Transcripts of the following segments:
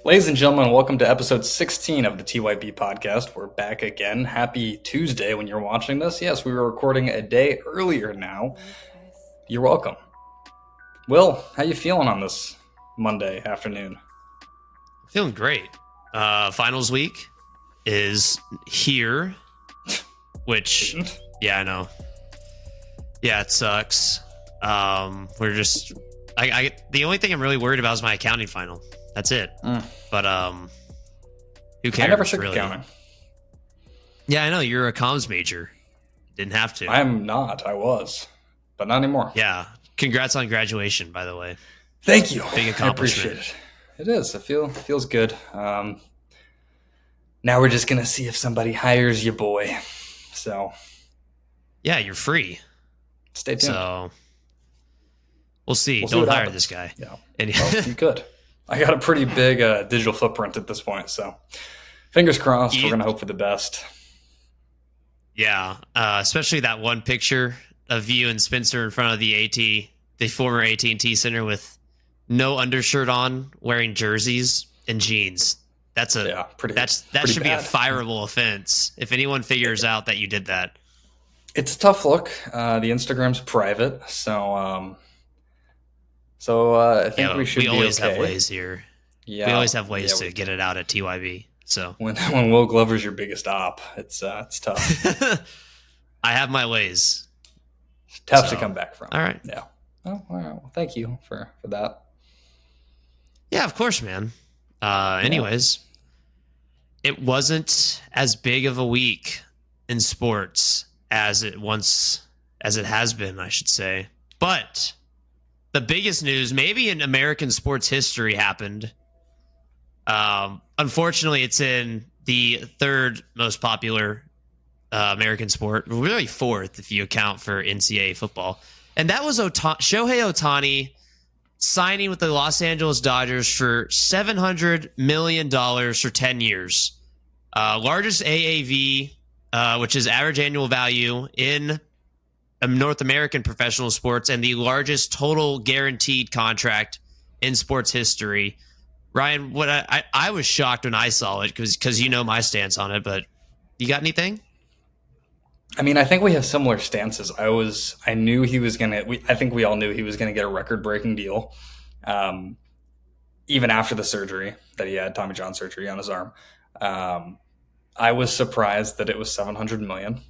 Ladies and gentlemen, welcome to episode 16 of the TYB podcast. We're back again. Happy Tuesday when you're watching this. Yes, we were recording a day earlier now. You're welcome. Will, how you feeling on this Monday afternoon? Feeling great. Finals week is here, which, yeah, I know. Yeah, it sucks. We're just, the only thing I'm really worried about is my accounting final. That's it. But who cares? I never took really. accounting. Yeah, I know you're a comms major. Didn't have to. I'm not. I was, but not anymore. Yeah. Congrats on graduation, by the way. Thank you. Big accomplishment. I appreciate it. It is. It feels good. Now we're just gonna see if somebody hires your boy. So yeah, you're free. Stay tuned. So we'll see. We'll Don't see hire happens. this guy. Yeah. And well, you could. I got a pretty big digital footprint at this point, so fingers crossed. We're going to hope for the best. Yeah, especially that one picture of you and Spencer in front of the former AT&T Center with no undershirt on, wearing jerseys and jeans. That should be bad. A fireable offense if anyone figures out that you did that. It's a tough look. The Instagram's private, so I think we should be okay. We always have ways here. Yeah, we always have ways to get it out at TYB. So when Will Glover's your biggest op, it's tough. I have my ways. Tough to come back from. All right. Yeah. Oh, all right. Well, thank you for that. Yeah, of course, man. Anyways, it wasn't as big of a week in sports as it has been, I should say. But the biggest news, maybe in American sports history, happened. Unfortunately, it's in the third most popular American sport, really fourth if you account for NCAA football. And that was Shohei Ohtani signing with the Los Angeles Dodgers for $700 million for 10 years. Largest AAV, which is average annual value in North American professional sports, and the largest total guaranteed contract in sports history. Ryan, what I was shocked when I saw it because you know my stance on it, but you got anything? I mean, I think we have similar stances. I knew he was gonna. I think we all knew he was gonna get a record-breaking deal, even after the surgery that he had, Tommy John surgery on his arm. I was surprised that it was $700 million.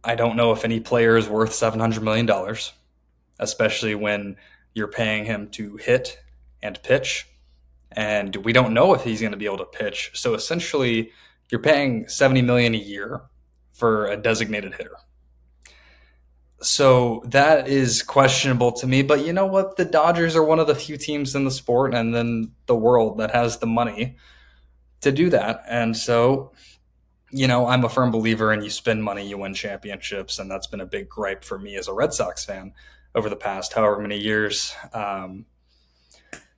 I don't know if any player is worth $700 million, especially when you're paying him to hit and pitch. And we don't know if he's going to be able to pitch. So essentially, you're paying $70 million a year for a designated hitter. So that is questionable to me. But you know what? The Dodgers are one of the few teams in the sport and then the world that has the money to do that. And so, you know, I'm a firm believer in you spend money, you win championships, and that's been a big gripe for me as a Red Sox fan over the past however many years.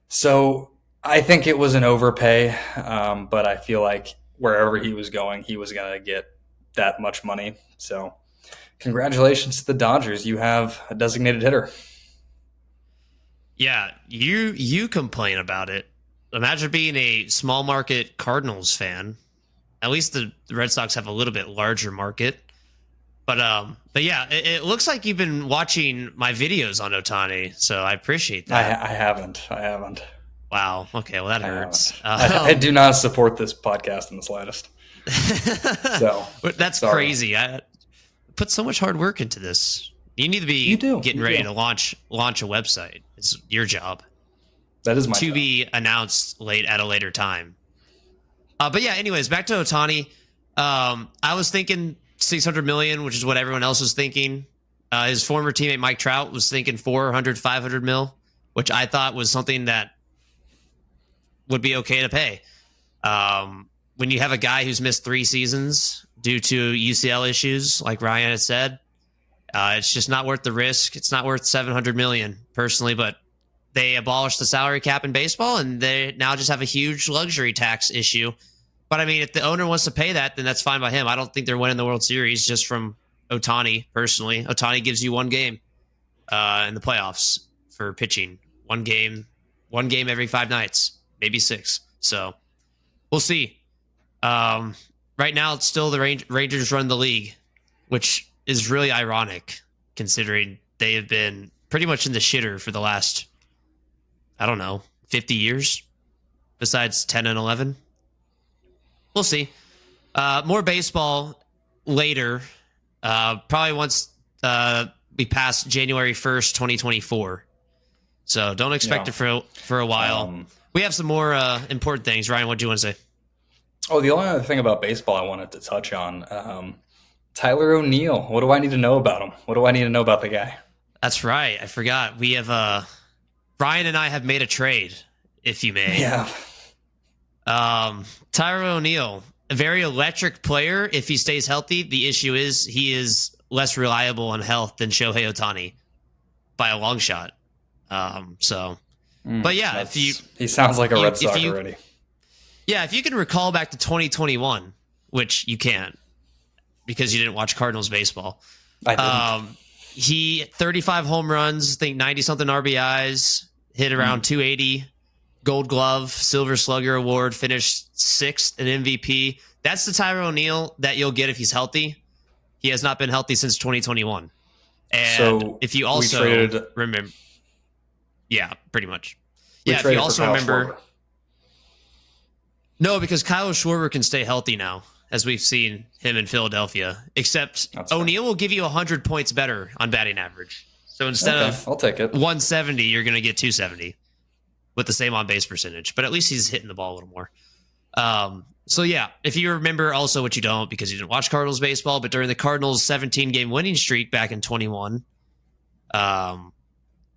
So I think it was an overpay, but I feel like wherever he was going to get that much money. So congratulations to the Dodgers. You have a designated hitter. Yeah, you complain about it. Imagine being a small market Cardinals fan. At least the Red Sox have a little bit larger market. But yeah, it looks like you've been watching my videos on Ohtani, so I appreciate that. I haven't. Wow. Okay, well, that hurts. I do not support this podcast in the slightest. So that's crazy. I put so much hard work into this. You need to be getting ready to launch a website. It's your job. That is my job. To job. be announced at a later time. But yeah, anyways, back to Ohtani. I was thinking $600 million, which is what everyone else was thinking. His former teammate Mike Trout was thinking $400-500 mil, which I thought was something that would be okay to pay. When you have a guy who's missed 3 seasons due to UCL issues, like Ryan had said, it's just not worth the risk. It's not worth $700 million personally, but they abolished the salary cap in baseball, and they now just have a huge luxury tax issue. But I mean, if the owner wants to pay that, then that's fine by him. I don't think they're winning the World Series just from Ohtani personally. Ohtani gives you one game in the playoffs for pitching. One game every 5 nights. maybe 6. So we'll see. Right now, it's still the Rangers run the league, which is really ironic considering they have been pretty much in the shitter for the last, I don't know, 50 years, besides 10 and 11. We'll see. More baseball later, probably once we pass January 1st, 2024. So don't expect it for a while. We have some more important things. Ryan, what do you want to say? Oh, the only other thing about baseball I wanted to touch on, Tyler O'Neill. What do I need to know about him? What do I need to know about the guy? That's right. I forgot. We have Ryan and I have made a trade, if you may. Yeah. Tyler O'Neill, a very electric player if he stays healthy. The issue is he is less reliable on health than Shohei Ohtani by a long shot. But yeah, he sounds like a Red Sox already. Yeah, if you can recall back to 2021, which you can't because you didn't watch Cardinals baseball. I didn't. He 35 home runs, I think 90 something RBIs, hit around 280, Gold Glove, Silver Slugger Award, finished 6th in MVP. That's the Tyler O'Neill that you'll get if he's healthy. He has not been healthy since 2021. And so if you also remember, yeah, pretty much. Yeah, if you also remember. No, because Kyle Schwarber can stay healthy now, as we've seen him in Philadelphia. Except O'Neill will give you 100 points better on batting average. So instead of I'll take it. 170, you're going to get 270 with the same on-base percentage. But at least he's hitting the ball a little more. So yeah, if you remember also what you don't because you didn't watch Cardinals baseball, but during the Cardinals' 17-game winning streak back in 21,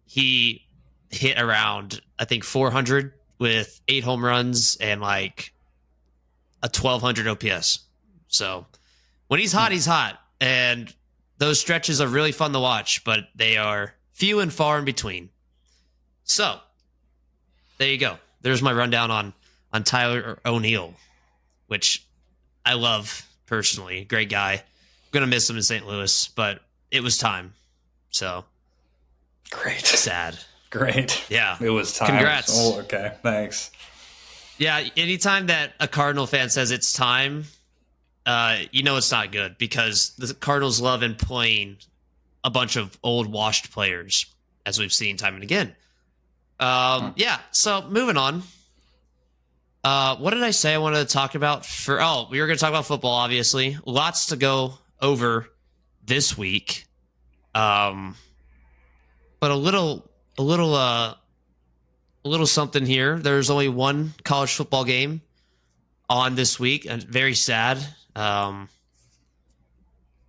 he hit around, I think, 400 with 8 home runs and like a 1200 OPS. So when he's hot, he's hot. And those stretches are really fun to watch, but they are few and far in between. So there you go. There's my rundown on Tyler O'Neill, which I love personally. Great guy. I'm going to miss him in St. Louis, but it was time. So great. Sad. Great. Yeah. It was time. Congrats. Oh, okay. Thanks. Yeah. Anytime that a Cardinal fan says it's time, you know it's not good because the Cardinals love employing a bunch of old washed players, as we've seen time and again. Yeah. So moving on. What did I say I wanted to talk about? We were going to talk about football, obviously. Lots to go over this week. But a little something here. There's only one college football game on this week, and very sad. But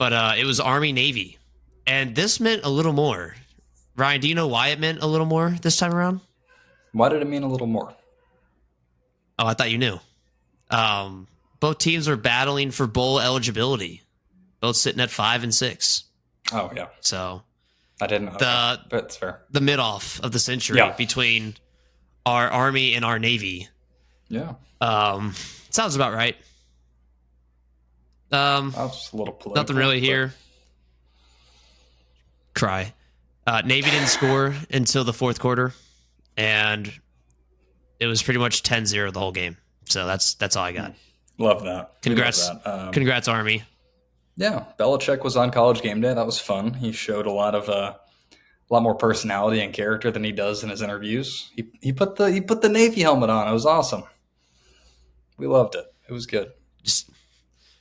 it was Army Navy, and this meant a little more. Ryan, do you know why it meant a little more this time around? Why did it mean a little more? Oh, I thought you knew. Both teams were battling for bowl eligibility, both sitting at 5 and 6. Oh yeah. So I didn't know. That's fair. The mid-off of the century between our Army and our Navy. Yeah. Sounds about right. That's a little political. Nothing really here. Cry. Navy didn't score until the fourth quarter, and it was pretty much 10-0 the whole game. So that's all I got. Love that. Congrats. Love that. Congrats, Army. Yeah, Belichick was on College Game Day. That was fun. He showed a lot more personality and character than he does in his interviews. He put the Navy helmet on. It was awesome. We loved it. It was good.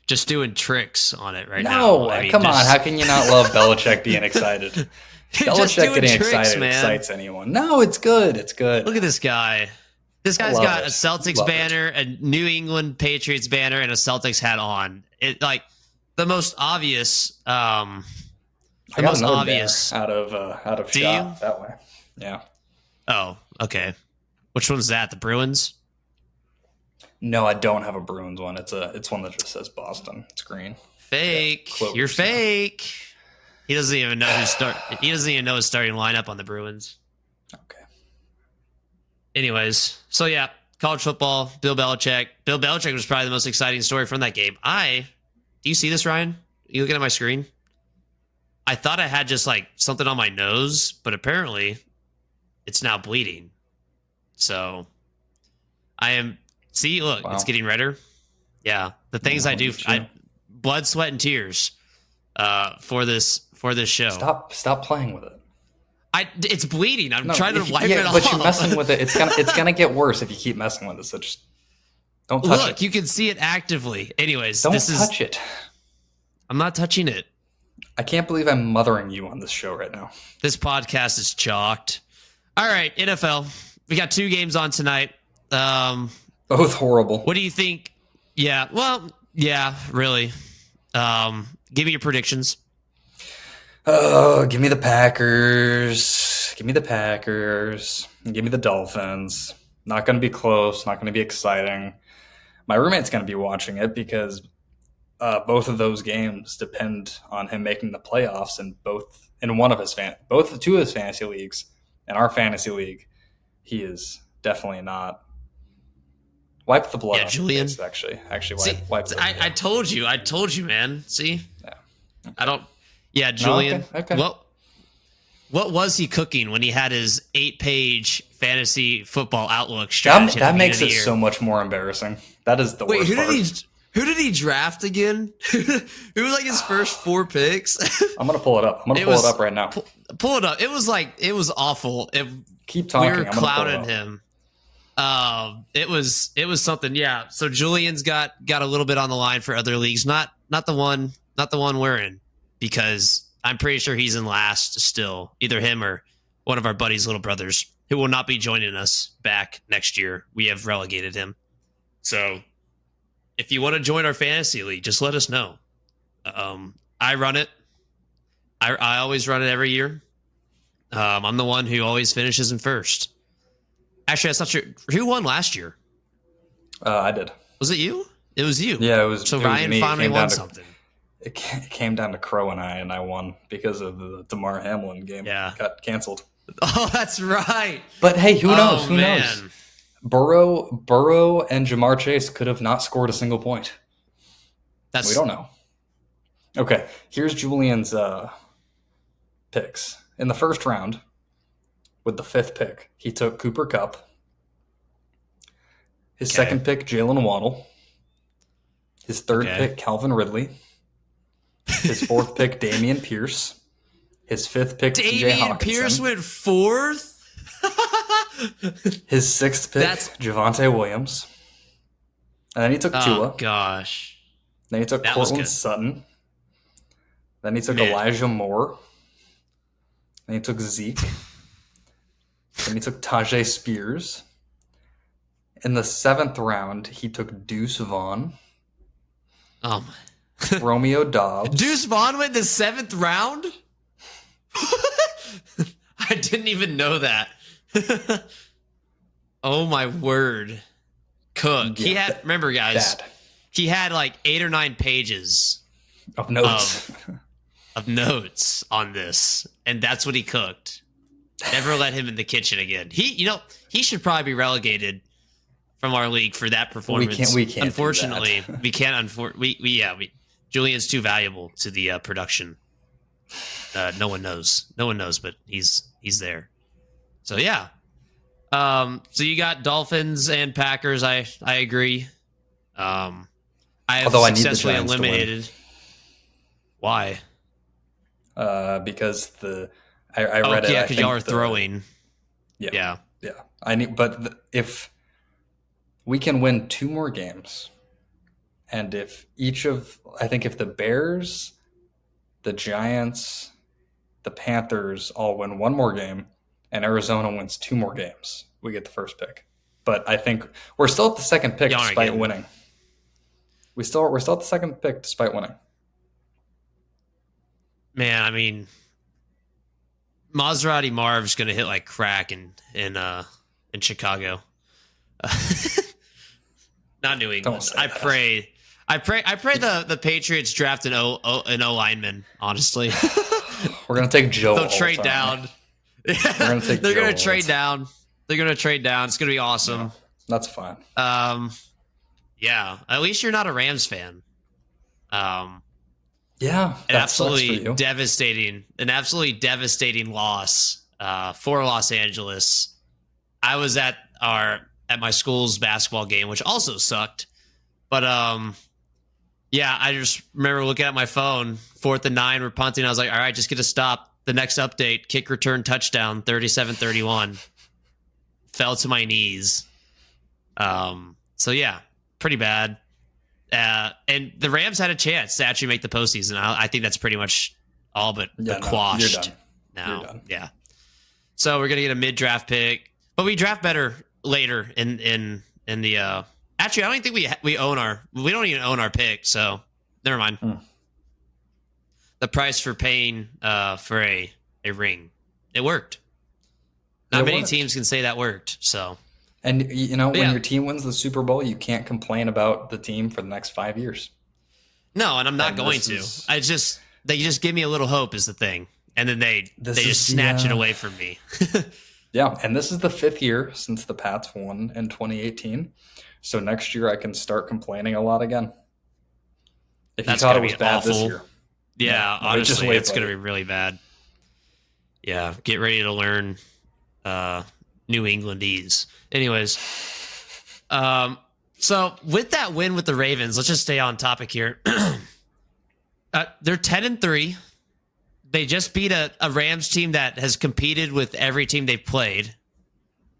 Just doing tricks on it right now. No, come on. How can you not love Belichick being excited? Belichick getting excited excites anyone. No, it's good. It's good. Look at this guy. This guy's got a Celtics banner, a New England Patriots banner, and a Celtics hat on. It like the most obvious. The most obvious out of shot that way. Yeah. Oh, okay. Which one's that? The Bruins? No, I don't have a Bruins one. It's one that just says Boston. It's green. Fake. Yeah, you're fake. He doesn't even know He doesn't even know his starting lineup on the Bruins. Okay. Anyways, so yeah, college football. Bill Belichick. Bill Belichick was probably the most exciting story from that game. Do you see this, Ryan? Are you looking at my screen? I thought I had just like something on my nose, but apparently it's now bleeding. So I am. See, look, Wow. it's getting redder. Yeah, the things Yeah, I do, look at you. blood, sweat, and tears, for this show. Stop playing with it. It's bleeding. I'm No, trying to if you, wipe yeah, it but off. you're messing with it. It's gonna get worse if you keep messing with it. So just don't touch Look, it. you can see it actively. Anyways, Don't this touch it. I'm not touching it. I can't believe I'm mothering you on this show right now. This podcast is chalked. All right, NFL. We got 2 games on tonight. Both horrible. What do you think? Yeah, well, yeah, really. Give me your predictions. Oh, give me the Packers. Give me the Packers. Give me the Dolphins. Not going to be close. Not going to be exciting. My roommate's going to be watching it because both of those games depend on him making the playoffs in two of his fantasy leagues. In our fantasy league, he is definitely not. Wipe the blood. Yeah, off Julian. Your face, actually, See, wipe the I told you, man. See, Yeah. Okay. I don't. Yeah, Julian. No, okay. What was he cooking when he had his 8-page fantasy football outlook strategy? That makes it so much more embarrassing. That is the Wait, worst who part. did he draft again? Who was like his first 4 picks? I'm gonna pull it up. I'm gonna pull it up right now. Pull it up. It was awful. Keep talking. We were I'm gonna pull it clowning up. him. It was something. Yeah. So Julian's got a little bit on the line for other leagues. Not the one we're in, because I'm pretty sure he's in last still. Either him or one of our buddies' little brothers, who will not be joining us back next year. We have relegated him. So if you want to join our fantasy league, just let us know. I run it. I always run it every year. I'm the one who always finishes in first. Actually, that's not true. Who won last year? I did. Was it you? It was you. Yeah, it was. So it was Ryan me. finally won something. It came down to Crow and I won because of the Damar Hamlin game. Yeah. Got canceled. Oh, that's right. But hey, who knows? Who man. knows? Burrow and Jamar Chase could have not scored a single point. We don't know. Okay, here's Julian's picks. In the first round, with the 5th pick, he took Cooper Kupp. His second pick, Jalen Waddle. His third pick, Calvin Ridley. His 4th pick, Dameon Pierce. His 5th pick, TJ Hawkinson. Dameon Pierce went 4th? His 6th pick, Javonte Williams. And then he took Tua. Oh, gosh. Then he took Cortland Sutton. Then he took Elijah Moore. Then he took Zeke. Then he took Tajay Spears. In the 7th round, he took Deuce Vaughn. Romeo Dobbs. Deuce Vaughn went the 7th round? I didn't even know that. Oh my word. Cook. Yeah, he had, remember guys, bad. He had like 8 or 9 pages of notes. Of notes on this. And that's what he cooked. Never let him in the kitchen again. He should probably be relegated from our league for that performance. We can't. Unfortunately, we can't. Julian's too valuable to the production. No one knows, but he's there. So yeah. So you got Dolphins and Packers. I agree. I have successfully eliminated. Why? Because I read it. Yeah, because y'all are throwing. Yeah. If we can win 2 more games, and if if the Bears, the Giants, the Panthers all win 1 more game, and Arizona wins 2 more games, we get the first pick. But I think we're still at the second pick despite winning. We're still at the second pick despite winning. Man, I mean, Maserati Marv's gonna hit like crack in Chicago. Not New England. I pray the Patriots draft an O lineman. Honestly, we're gonna take Joe. They'll trade down. They're gonna trade down. They're gonna trade down. It's gonna be awesome. Yeah, that's fine. Yeah. At least you're not a Rams fan. Yeah, an absolutely devastating loss for Los Angeles. I was at at my school's basketball game, which also sucked. But yeah, I just remember looking at my phone, 4th and 9, we're punting. I was like, all right, just get a stop. The next update, kick return touchdown, 37-31. Fell to my knees. So yeah, pretty bad. And the Rams had a chance to actually make the postseason. I think that's pretty much all but quashed. You're done. Yeah. So we're gonna get a mid-draft pick, but we draft better later in the. Actually, I don't think we don't even own our pick. So never mind. The price for paying for a ring, it worked. Not many teams can say that worked. So. And, when your team wins the Super Bowl, you can't complain about the team for the next 5 years. No, and I'm not going to. They just give me a little hope is the thing. And then they just snatch it away from me. Yeah, and this is the 5th year since the Pats won in 2018. So next year I can start complaining a lot again. If you thought it was bad this year. Yeah, honestly, it's going to be really bad. Yeah, get ready to learn New Englandese. Anyways, so with that win with the Ravens, let's just stay on topic here. They're 10-3. They just beat a Rams team that has competed with every team they've played.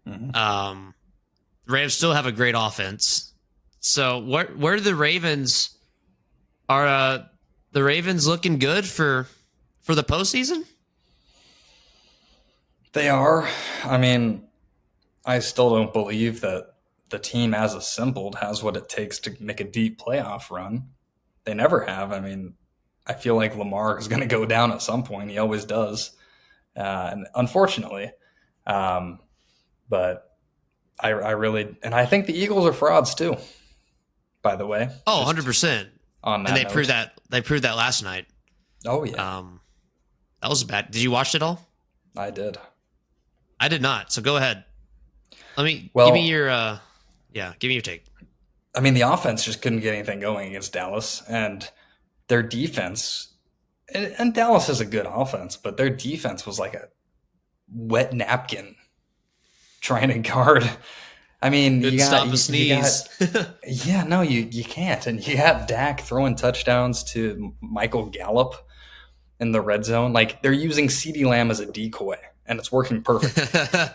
Mm-hmm. The Rams still have a great offense. So where the Ravens are the Ravens looking good for the postseason? They are. I mean, I still don't believe that the team as assembled has what it takes to make a deep playoff run. They never have. I mean, I feel like Lamar is going to go down at some point. He always does. And unfortunately, but I really, and I think the Eagles are frauds too, by the way. Oh, 100%. On that and they proved that last night. Oh yeah. That was bad. Did you watch it all? I did. I did not. So go ahead. Give me your take. I mean, the offense just couldn't get anything going against Dallas, and their defense, and Dallas is a good offense, but their defense was like a wet napkin trying to guard. I mean, you stop a sneeze. You can't. And you got Dak throwing touchdowns to Michael Gallup in the red zone. Like, they're using CeeDee Lamb as a decoy, and it's working perfect.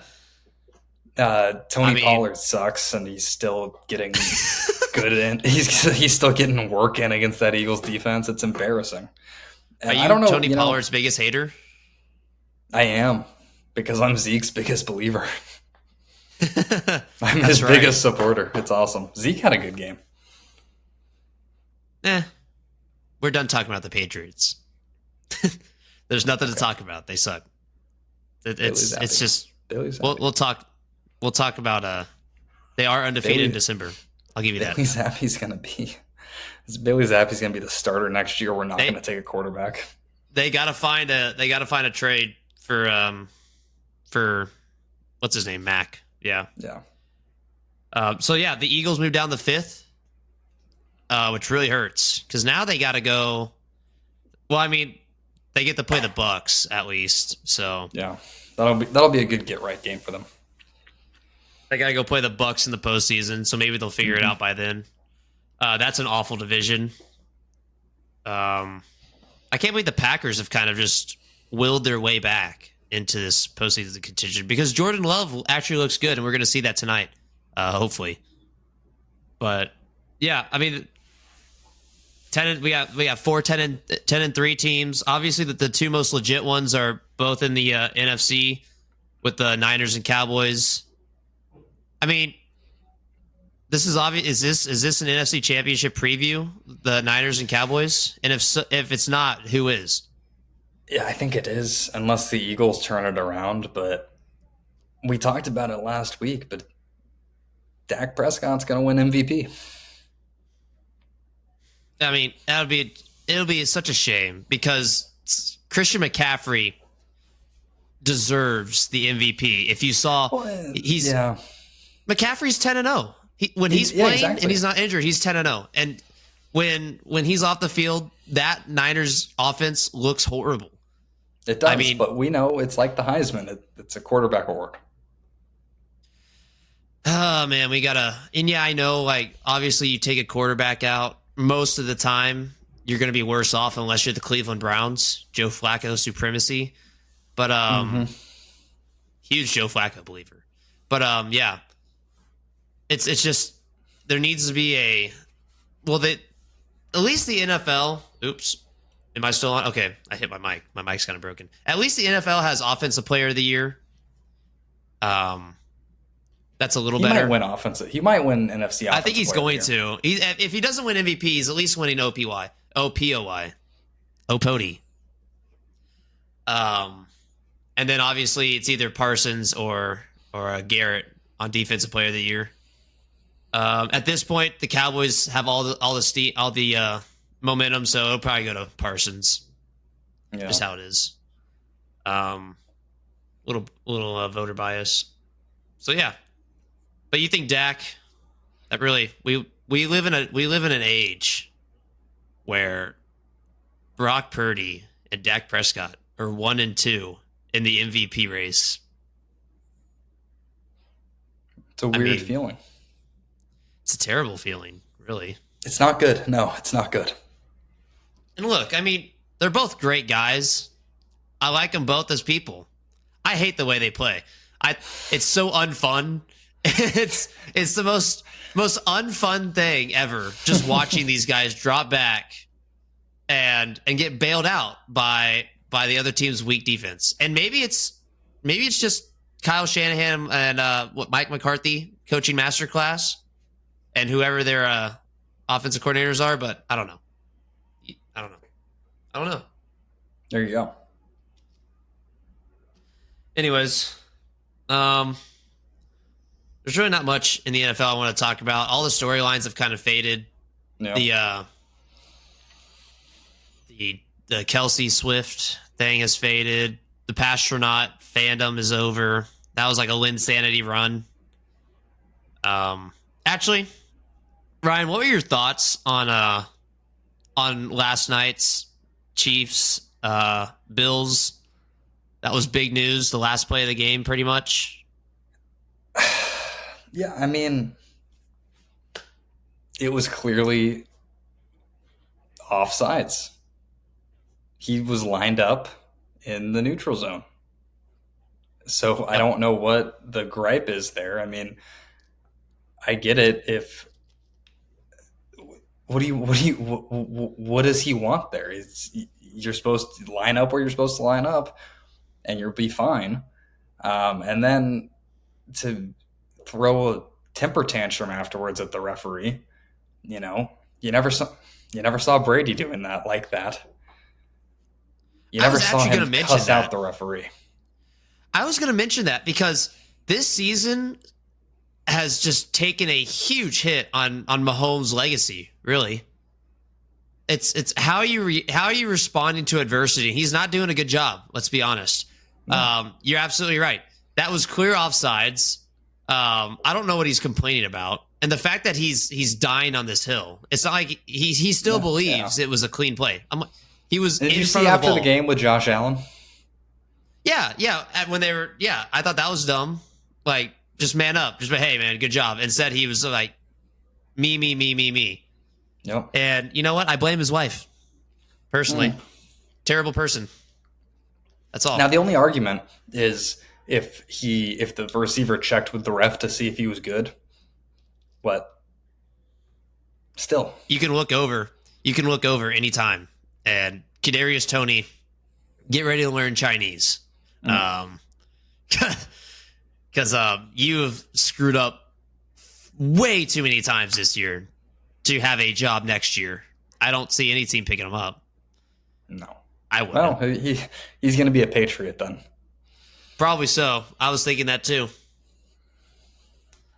Tony Pollard sucks, and he's still getting good in. He's still getting work in against that Eagles defense. It's embarrassing. And I don't know. Tony Pollard's biggest hater? I am, because I'm Zeke's biggest believer. I'm his biggest supporter. It's awesome. Zeke had a good game. We're done talking about the Patriots. There's nothing to talk about. They suck. It's just we'll talk. We'll talk about they are undefeated in December. I'll give you that. Bailey Zappi's gonna be the starter next year. We're not gonna take a quarterback. They gotta find a trade for what's his name, Mac. Yeah. So yeah, the Eagles moved down the 5th, which really hurts because now they got to go. Well, I mean, they get to play the Bucks at least. So yeah, that'll be a good get right game for them. They got to go play the Bucks in the postseason, so maybe they'll figure it out by then. That's an awful division. I can't believe the Packers have kind of just willed their way back into this postseason contention because Jordan Love actually looks good, and we're going to see that tonight, hopefully. But yeah, I mean, we got 4 10-3 teams. Obviously, the two most legit ones are both in the NFC with the Niners and Cowboys. I mean, this is obvious. Is this an NFC Championship preview? The Niners and Cowboys, and if it's not, who is? Yeah, I think it is, unless the Eagles turn it around. But we talked about it last week. But Dak Prescott's going to win MVP. I mean, it'll be such a shame because Christian McCaffrey deserves the MVP. If you saw, McCaffrey's 10-0. When he's playing and he's not injured, he's 10-0. And when he's off the field, that Niners offense looks horrible. It does, but we know it's like the Heisman. It's a quarterback award. Oh man, and yeah, I know, like, obviously you take a quarterback out, most of the time you're going to be worse off unless you're the Cleveland Browns, Joe Flacco supremacy. But Mm-hmm. huge Joe Flacco believer. But yeah, it's just there needs to be a well that at least the NFL. Oops, am I still on? Okay, I hit my mic. My mic's kind of broken. At least the NFL has Offensive Player of the Year. That's a little He might better. win offensive. He might win NFC I think Offensive he's Player of the going Year. to. If he doesn't win MVP, he's at least winning OPY, OPOY, OPODY. And then obviously it's either Parsons or Garrett on Defensive Player of the Year. At this point, the Cowboys have all the momentum, so it'll probably go to Parsons. Yeah. Just how it is. Little voter bias. So yeah, but you think Dak? That really we live in an age where Brock Purdy and Dak Prescott are 1 and 2 in the MVP race. It's a weird feeling. It's a terrible feeling, really. It's not good. No, it's not good. And look, I mean, they're both great guys. I like them both as people. I hate the way they play. It's so unfun. It's the most unfun thing ever. Just watching these guys drop back and get bailed out by the other team's weak defense. And maybe it's just Kyle Shanahan and Mike McCarthy coaching masterclass and whoever their offensive coordinators are. But I don't know. There you go. Anyways, there's really not much in the NFL I want to talk about. All the storylines have kind of faded. Yeah. The Kelsey Swift thing has faded. The Pastronaut fandom is over. That was like a Linsanity run. Actually, Ryan, what were your thoughts on last night's Chiefs Bills? That was big news. The last play of the game, pretty much. Yeah, I mean, it was clearly offsides. He was lined up in the neutral zone. So I don't know what the gripe is there. I mean, I get it. What does he want there? You're supposed to line up where you're supposed to line up, and you'll be fine. And then to throw a temper tantrum afterwards at the referee, you never saw Brady doing that like that. You never saw him cuss out the referee. I was going to mention that because this season has just taken a huge hit on Mahomes' legacy. Really, it's how you responding to adversity. He's not doing a good job. Let's be honest. No. You're absolutely right. That was clear offsides. I don't know what he's complaining about, and the fact that he's dying on this hill. It's not like he still believes it was a clean play. He was. Did you see after the game with Josh Allen? Yeah. When they were, I thought that was dumb. Like, just man up. Just, hey, man, good job. Instead, he was like, me. Yep. And you know what? I blame his wife. Personally. Terrible person. That's all. Now, the only argument is if the receiver checked with the ref to see if he was good. What? Still. You can look over anytime. And Kadarius Toney, get ready to learn Chinese. Because you have screwed up way too many times this year to have a job next year. I don't see any team picking him up. No. I wouldn't. Well, he's going to be a Patriot then. Probably so. I was thinking that too.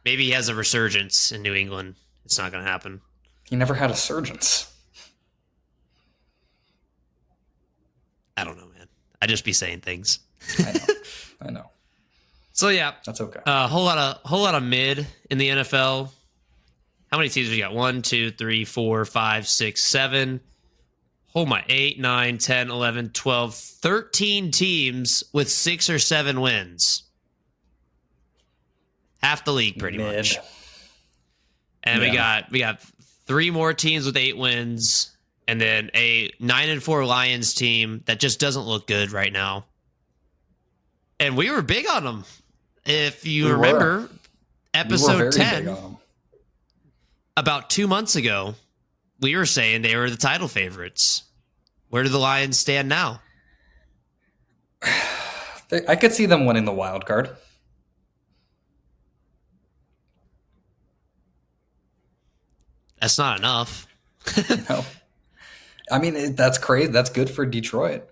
Maybe he has a resurgence in New England. It's not going to happen. He never had a surgence. I don't know, man. I just be saying things. I know. So yeah, that's okay. A whole lot of mid in the NFL. How many teams we got? 1, 2, 3, 4, 5, 6, 7. Oh my, 8, 9, 10, 11, 12, 13 teams with 6 or 7 wins. half the league pretty Mid. much. And Yeah. we got 3 more teams with 8 wins, and then a 9-4 Lions team that just doesn't look good right now. And we were big on them. If you remember, We were episode very big 10, on them. about 2 months ago, we were saying they were the title favorites. Where do the Lions stand now? I could see them winning the wild card. That's not enough. No. I mean, that's crazy. That's good for Detroit.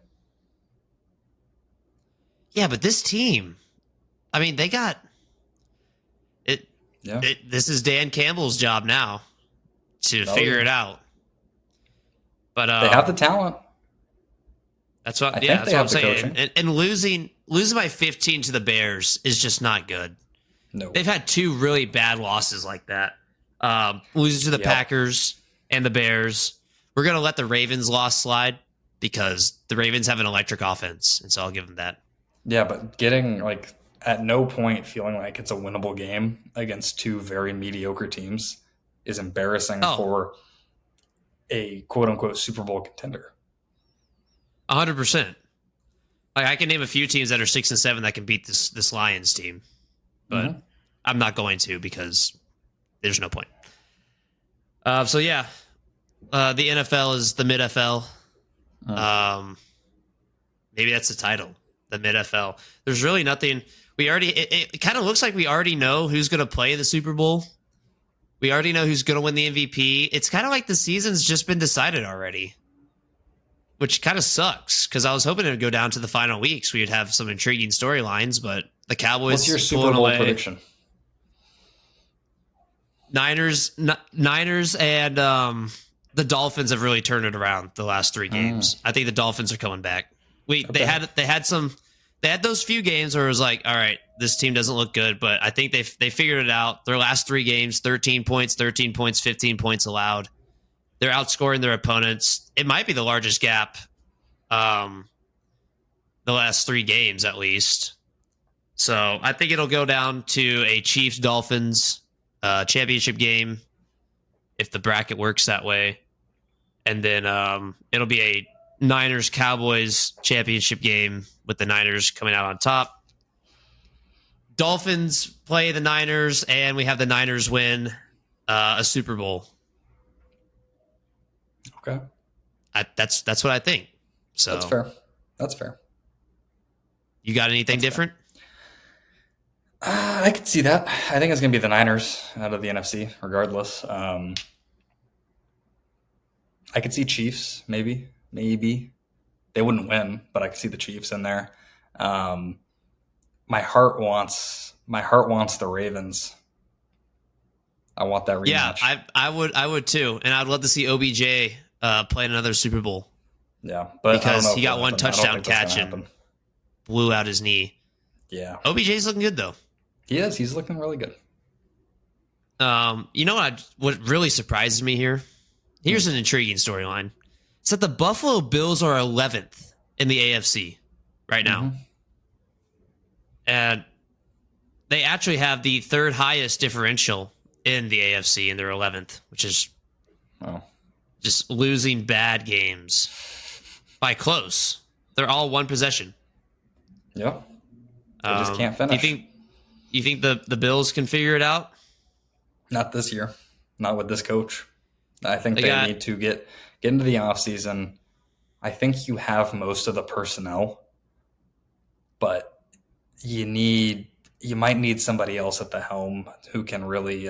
Yeah, but this team, I mean, they got it. Yeah. This is Dan Campbell's job now to figure it out. But They have the talent. that's what. I Yeah, think that's they what I'm have the saying. coaching. And losing by 15 to the Bears is just not good. No. They've had 2 really bad losses like that. Losing to the Yep. Packers and the Bears. We're gonna let the Ravens loss slide because the Ravens have an electric offense, and so I'll give them that. Yeah, but getting like at no point feeling like it's a winnable game against 2 very mediocre teams is embarrassing for a quote unquote Super Bowl contender. 100%. Like I can name a few teams that are 6-7 that can beat this Lions team, but I'm not going to because there's no point. So yeah, the NFL is the mid FL. Maybe that's the title, the mid FL. There's really nothing. We already. It kind of looks like we already know who's going to play in the Super Bowl. We already know who's going to win the MVP. It's kind of like the season's just been decided already, which kind of sucks because I was hoping it would go down to the final weeks. We would have some intriguing storylines, but the Cowboys What's your Super pulling Bowl away. prediction? Niners and the Dolphins have really turned it around the last 3 games. I think the Dolphins are coming back. They had those few games where it was like, all right, this team doesn't look good, but I think they figured it out. Their last 3 games, 13 points, 15 points allowed. They're outscoring their opponents. It might be the largest gap the last 3 games at least. So I think it'll go down to a Chiefs-Dolphins championship game if the bracket works that way. And then it'll be a Niners-Cowboys championship game with the Niners coming out on top. Dolphins play the Niners, and we have the Niners win a Super Bowl. Okay. That's what I think. So That's fair. That's fair. You got anything different? I could see that. I think it's going to be the Niners out of the NFC, regardless. I could see Chiefs, maybe. They wouldn't win, but I could see the Chiefs in there. My heart wants the Ravens. I want that rematch. Yeah, I would too, and I'd love to see OBJ play in another Super Bowl. Yeah, but because he got 1 touchdown catch and blew out his knee. Yeah, OBJ's looking good though. He is. He's looking really good. You know what really surprises me here? Here's an intriguing storyline. It's that the Buffalo Bills are 11th in the AFC right now. And they actually have the 3rd highest differential in the AFC, and they're 11th, which is just losing bad games by close. They're all 1 possession. Yep. They just can't finish. You think the Bills can figure it out? Not this year. Not with this coach. I think they need to get into the offseason. I think you have most of the personnel, but you might need somebody else at the helm who can really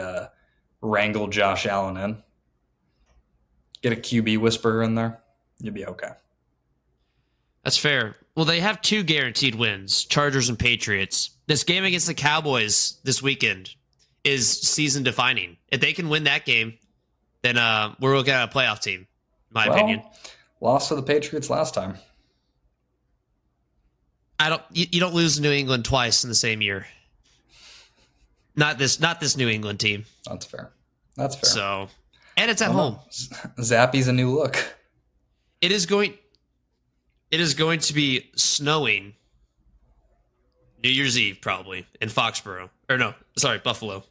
wrangle Josh Allen in. Get a QB whisperer in there. You'll be okay. That's fair. Well, they have 2 guaranteed wins, Chargers and Patriots. This game against the Cowboys this weekend is season defining. If they can win that game, then we're looking at a playoff team, in my opinion. Lost to the Patriots last time. You don't lose to New England twice in the same year. Not this New England team. That's fair. So, and it's at home. Zappy's a new look. It is going to be snowing New Year's Eve probably in Foxborough. Or no, sorry, Buffalo.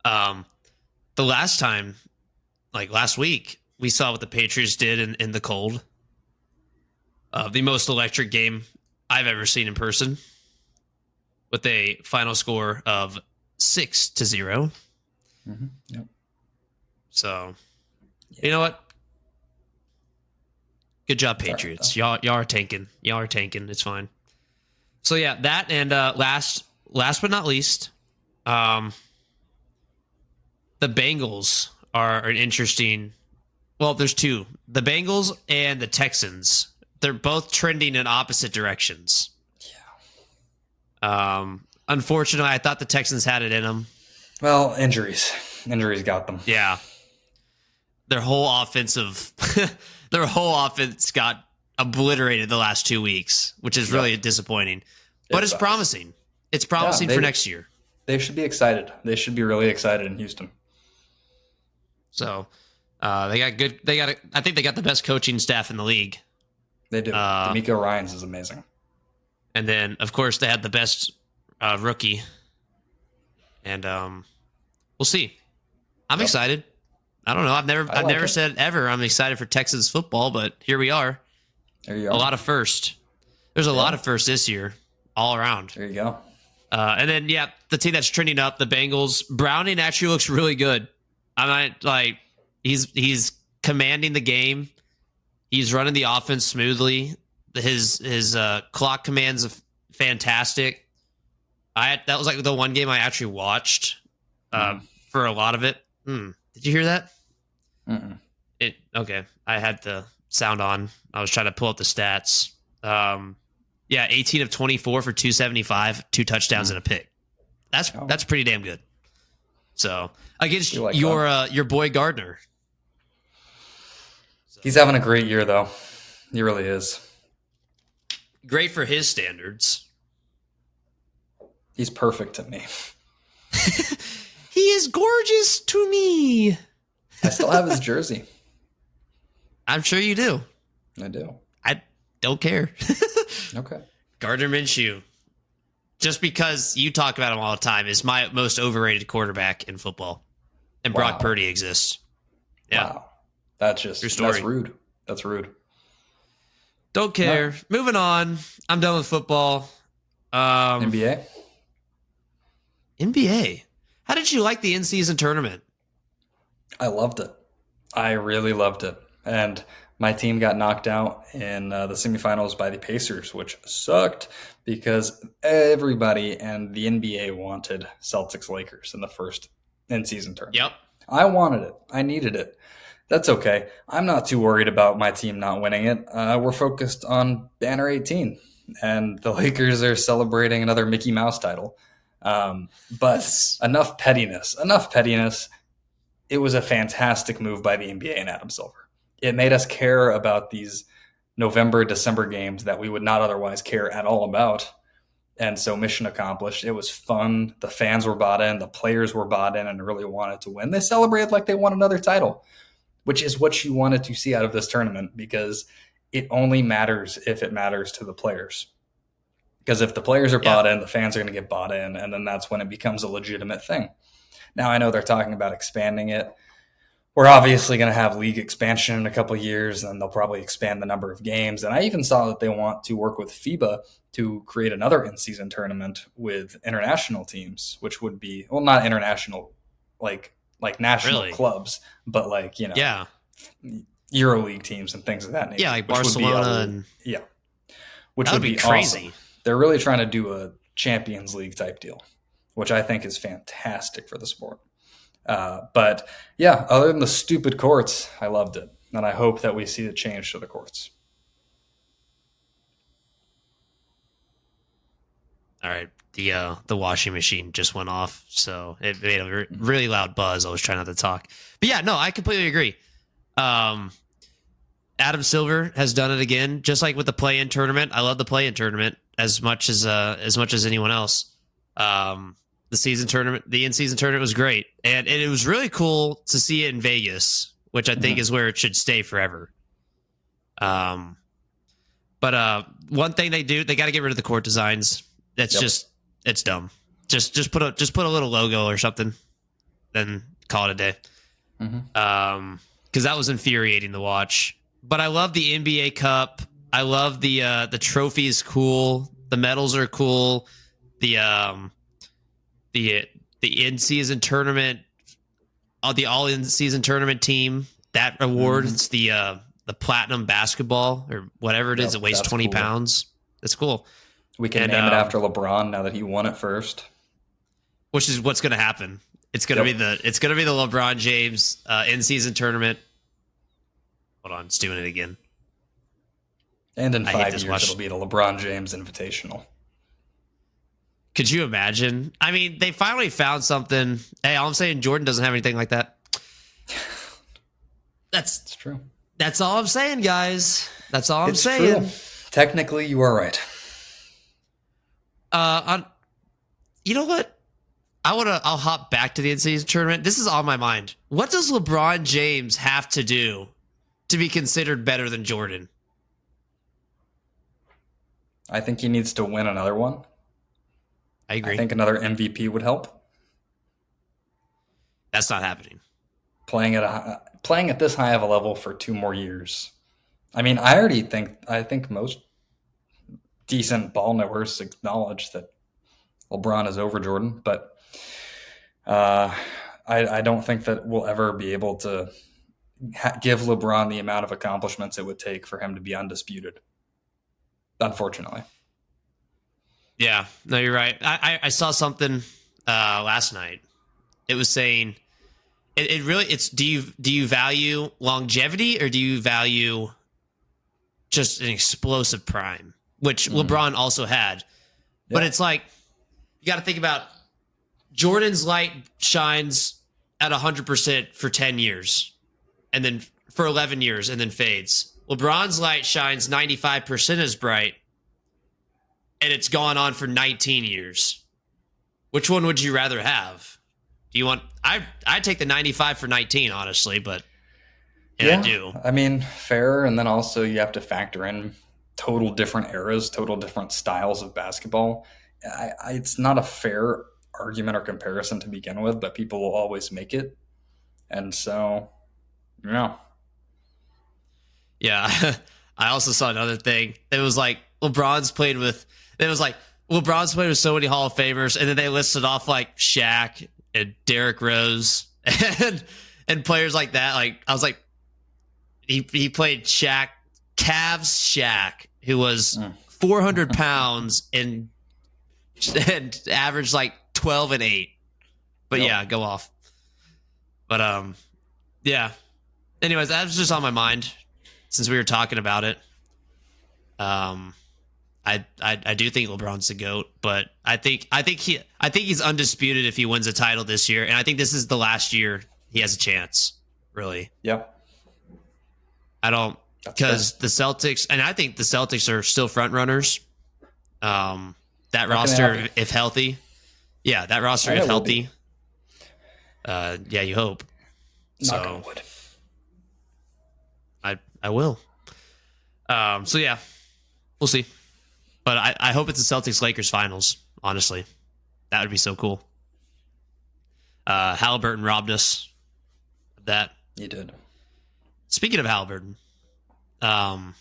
The last time, like last week, we saw what the Patriots did in the cold. The most electric game I've ever seen in person, with a final score of 6-0. Yep. So, you know what? Good job, Patriots. Y'all are tanking. Y'all are tanking. It's fine. So yeah, that and last but not least, the Bengals are an interesting. Well, there's two: the Bengals and the Texans. They're both trending in opposite directions. Yeah. Unfortunately, I thought the Texans had it in them. Well, injuries got them. Yeah. Their whole offense got obliterated the last 2 weeks, which is really disappointing. But it's promising. It's promising for next year. They should be excited. They should be really excited in Houston. So they got good. I think they got the best coaching staff in the league. They do. D'Amico Ryans is amazing. And then, of course, they had the best rookie. And we'll see. I'm excited. I don't know. I've never said ever I'm excited for Texas football, but here we are. There you go. A lot of first. There's a lot of first this year, all around. There you go. And then, the team that's trending up, the Bengals. Browning actually looks really good. He's commanding the game. He's running the offense smoothly. His clock commands are fantastic. That was like the one game I actually watched for a lot of it. Did you hear that? Mm-mm. Okay. I had the sound on. I was trying to pull up the stats. 18 of 24 for 275, 2 touchdowns and a pick. That's pretty damn good. So against your boy Gardner. He's having a great year, though. He really is. Great for his standards. He's perfect to me. He is gorgeous to me. I still have his jersey. I'm sure you do. I do. I don't care. Okay. Gardner Minshew. Just because you talk about him all the time, is my most overrated quarterback in football. And Brock Purdy exists. Yeah. Wow. That's rude. That's rude. Don't care. No. Moving on. I'm done with football. NBA? NBA. How did you like the in-season tournament? I loved it. I really loved it. And my team got knocked out in the semifinals by the Pacers, which sucked because everybody and the NBA wanted Celtics-Lakers in the first in-season tournament. Yep. I wanted it. I needed it. That's okay. I'm not too worried about my team not winning it. We're focused on Banner 18, and the Lakers are celebrating another Mickey Mouse title. But enough pettiness. It was a fantastic move by the NBA and Adam Silver. It made us care about these November, December games that we would not otherwise care at all about. And so mission accomplished. It was fun. The fans were bought in. The players were bought in and really wanted to win. They celebrated like they won another title, which is what you wanted to see out of this tournament, because it only matters if it matters to the players. Because if the players are bought in, the fans are going to get bought in, and then that's when it becomes a legitimate thing. Now, I know they're talking about expanding it. We're obviously going to have league expansion in a couple of years, and they'll probably expand the number of games. And I even saw that they want to work with FIBA to create another in-season tournament with international teams, which would be, well, not international, like national clubs, but EuroLeague teams and things of that nature. Yeah, like Barcelona which would be crazy. Awesome. They're really trying to do a Champions League type deal, which I think is fantastic for the sport. But yeah, other than the stupid courts, I loved it. And I hope that we see a change to the courts. All right. The washing machine just went off, so it made a really loud buzz. I was trying not to talk. But yeah, no, I completely agree. Adam Silver has done it again, just like with the play-in tournament. I love the play-in tournament as much as anyone else. The in-season tournament was great, and it was really cool to see it in Vegas, which I think is where it should stay forever. But one thing they got to get rid of the court designs. That's it's dumb. Just put a little logo or something, then call it a day. Because that was infuriating to watch. But I love the NBA Cup. I love the trophy is cool. The medals are cool. The in-season tournament, the all-in-season tournament team, that award, it's the platinum basketball or whatever it is. It weighs 20 pounds. That's cool. We can name it after LeBron now that he won it first. Which is what's going to happen. It's going to be the LeBron James in-season tournament. Hold on, it's doing it again. And in 5 years, it'll be the LeBron James Invitational. Could you imagine? I mean, they finally found something. Hey, all I'm saying, Jordan doesn't have anything like that. It's true. That's all I'm saying, guys. That's all I'm saying. True. Technically, you are right. You know what? I'll hop back to the in-season tournament. This is on my mind. What does LeBron James have to do to be considered better than Jordan? I think he needs to win another one. I agree. I think another MVP would help. That's not happening. Playing at this high of a level for 2 more years. I mean, I think most decent ball knowers acknowledge that LeBron is over Jordan, but I don't think that we'll ever be able to give LeBron the amount of accomplishments it would take for him to be undisputed. Unfortunately. Yeah, no, you're right. I saw something last night. It was saying it's do you value longevity or do you value just an explosive prime, which LeBron also had. But it's like you got to think about Jordan's light shines at 100% for 10 years and then for 11 years and then fades. LeBron's light shines 95% as bright and it's gone on for 19 years. Which one would you rather have? Do you want I take the 95 for 19, honestly, but I do. I mean, fair, and then also you have to factor in total different eras, total different styles of basketball. It's not a fair argument or comparison to begin with, but people will always make it. And so, Yeah. I also saw another thing. It was like LeBron's played with so many Hall of Famers, and then they listed off like Shaq and Derrick Rose and players like that. Like I was like, he played Shaq, Cavs Shaq, who was 400 pounds and averaged like 12 and 8. But yeah, go off. But yeah. Anyways, that was just on my mind since we were talking about it. I do think LeBron's the GOAT, but I think he's undisputed if he wins a title this year, and I think this is the last year he has a chance. Really. Yeah. I don't, because the Celtics, and I think the Celtics are still front runners. That roster, if healthy, that roster, if healthy, you hope. Knock on wood. I will. So yeah, we'll see. But I hope it's the Celtics-Lakers finals, honestly. That would be so cool. Halliburton robbed us of that. He did. Speaking of Halliburton, I'm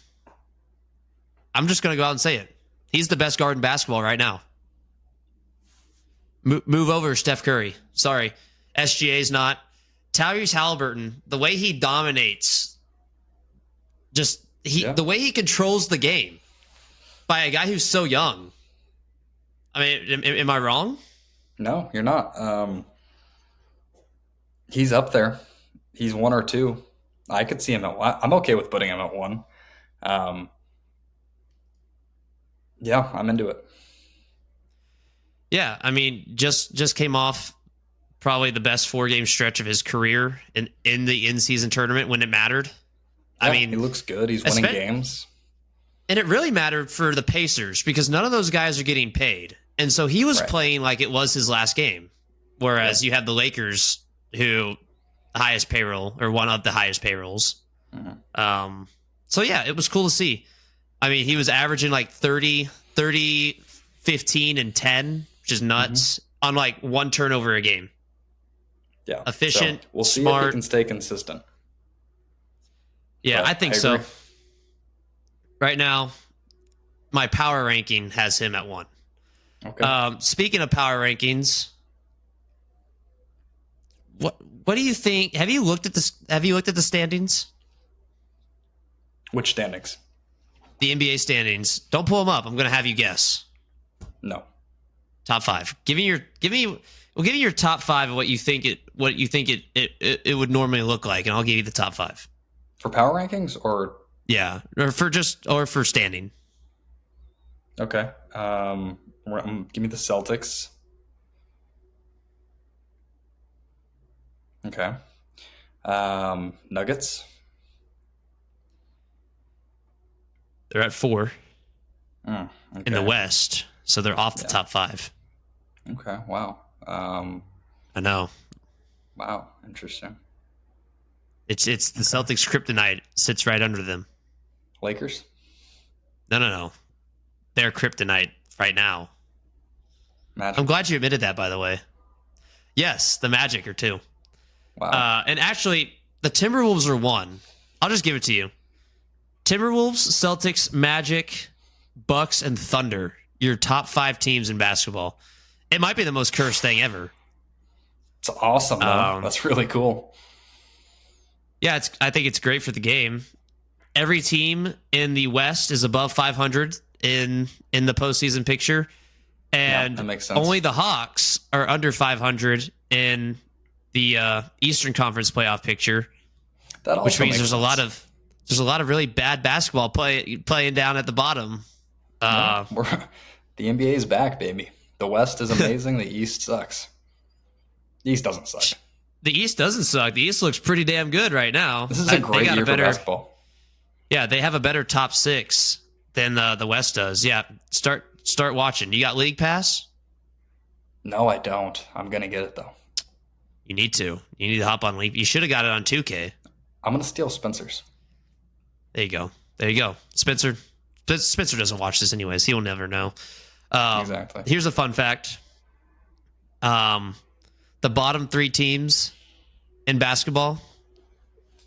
just going to go out and say it. He's the best guard in basketball right now. Move over, Steph Curry. Sorry. SGA's not. Tyrese Halliburton, the way he dominates, the way he controls the game by a guy who's so young. I mean, am I wrong? No, you're not. He's up there. He's 1 or 2. I could see him at 1. I'm okay with putting him at 1. Yeah, I'm into it. Yeah, I mean, just came off probably the best 4-game stretch of his career in the in-season tournament when it mattered. Yeah, I mean, he looks good. He's winning games. And it really mattered for the Pacers because none of those guys are getting paid. And so he was playing like it was his last game. Whereas you have the Lakers, who the highest payroll, or one of the highest payrolls. Mm-hmm. So yeah, it was cool to see. I mean, he was averaging like 30, 15, and 10, which is nuts. on like one turnover a game. Yeah. Efficient, so we'll see if he smart. can stay consistent. Yeah, But I think so. Right now, my power ranking has him at 1. Okay. Speaking of power rankings, what do you think? Have you looked at this? Have you looked at the standings? Which standings? The NBA standings. Don't pull them up. I'm going to have you guess. No. Top 5. Give me your top 5 of what you think it would normally look like, and I'll give you the top 5. For power rankings or Yeah, or for standing. okay. Give me the Celtics. Okay. Nuggets. They're at 4 Okay. in the West, so they're off the top 5. Okay. Wow. I know. Wow. Interesting. It's the Celtics kryptonite sits right under them. Lakers. No. They're kryptonite right now. Magic. I'm glad you admitted that, by the way. Yes, the Magic are 2. Wow. And actually, the Timberwolves are 1. I'll just give it to you. Timberwolves, Celtics, Magic, Bucks, and Thunder. Your top 5 teams in basketball. It might be the most cursed thing ever. It's awesome, though. That's really cool. Yeah, I think it's great for the game. Every team in the West is above 500 in the postseason picture, and that makes sense. only the Hawks are under 500 in the Eastern Conference playoff picture. That also which means makes there's sense. a lot of really bad basketball playing down at the bottom. The NBA is back, baby. The West is amazing. The East sucks. The East doesn't suck. The East doesn't suck. The East looks pretty damn good right now. This is a great year for basketball. Yeah, they have a better top 6 than the West does. Yeah, start watching. You got League Pass? No, I don't. I'm gonna get it though. You need to. You need to hop on League. You should have got it on 2K. I'm gonna steal Spencer's. There you go. Spencer doesn't watch this anyways. He will never know. Exactly. Here's a fun fact. The bottom 3 teams in basketball,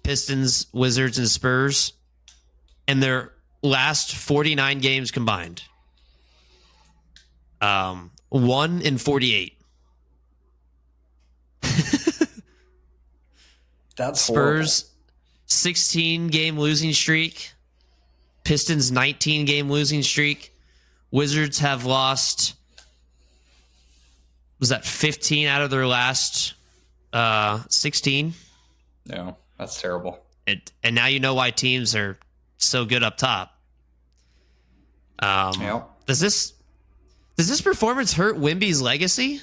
Pistons, Wizards, and Spurs, in their last 49 games combined, 1 in 48. That's Spurs, horrible. 16-game losing streak. Pistons, 19-game losing streak. Wizards have lost, was that 15 out of their last 16? Yeah, that's terrible. And now you know why teams are so good up top. Does this performance hurt Wemby's legacy?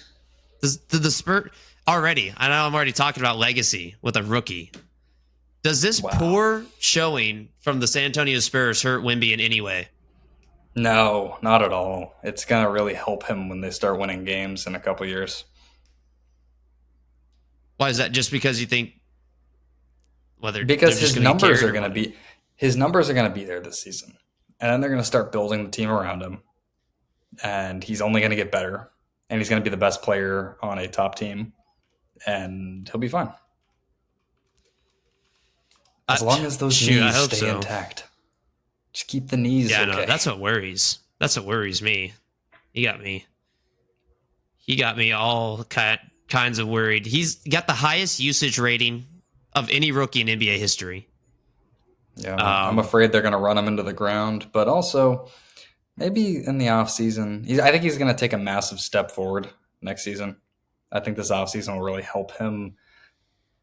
Did the Spurs already? I know I'm already talking about legacy with a rookie. Does this poor showing from the San Antonio Spurs hurt Wemby in any way? No, not at all. It's gonna really help him when they start winning games in a couple years. Why is that? Just because you think? Because his numbers are gonna be there this season, and then they're gonna start building the team around him, and he's only gonna get better, and he's gonna be the best player on a top team, and he'll be fine as long as those knees stay intact. Just keep the knees. Yeah, okay. no, that's what worries. That's what worries me. He got me all kinds of worried. He's got the highest usage rating of any rookie in NBA history. Yeah, I'm afraid they're going to run him into the ground, but also maybe in the offseason, I think he's going to take a massive step forward next season. I think this offseason will really help him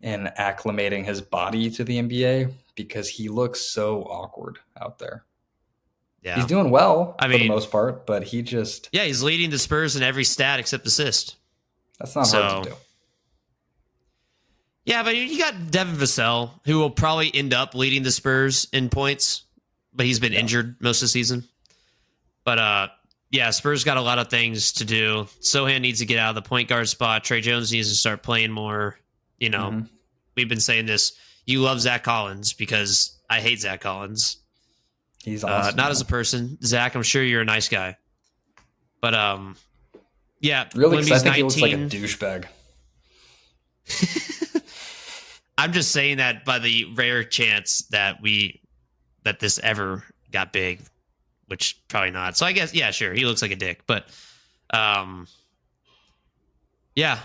in acclimating his body to the NBA because he looks so awkward out there. Yeah. He's doing well for the most part, but he just... Yeah, he's leading the Spurs in every stat except assist. That's not hard to do. Yeah, but you got Devin Vassell, who will probably end up leading the Spurs in points, but he's been injured most of the season. But, Spurs got a lot of things to do. Sohan needs to get out of the point guard spot. Trey Jones needs to start playing more. You know, we've been saying this. You love Zach Collins because I hate Zach Collins. He's awesome. Not as a person. Zach, I'm sure you're a nice guy. But, Yeah, Really, because I Wemby's think he looks like a 19. douchebag. I'm just saying that by the rare chance that this ever got big, which probably not. So I guess yeah, sure, he looks like a dick, but um, yeah,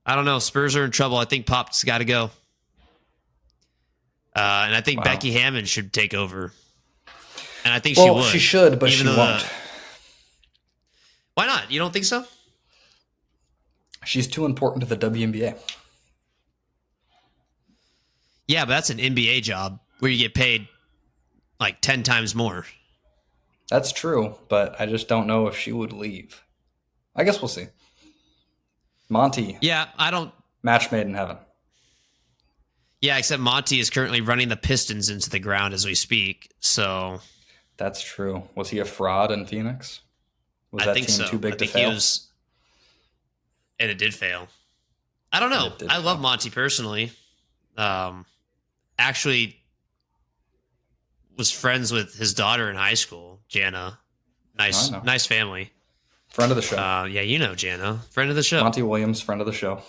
I don't know. Spurs are in trouble. I think Pop's got to go, and I think Wow. Becky Hammond should take over, and I think she Well, would. she should, but even she though won't. Why not? You don't think so? She's too important to the WNBA. Yeah, but that's an NBA job where you get paid like 10 times more. That's true, but I just don't know if she would leave. I guess we'll see. Monty, Yeah, I don't. match made in heaven. Yeah, except Monty is currently running the Pistons into the ground as we speak. So That's true. Was he a fraud in Phoenix? Was I that think team so. too big I to think fail? he was, and it did fail. I don't know. It did I love fail. Monty personally. Actually, was friends with his daughter in high school, Jana. I know. Nice family. Friend of the show. Yeah, you know Jana, friend of the show. Monty Williams, friend of the show.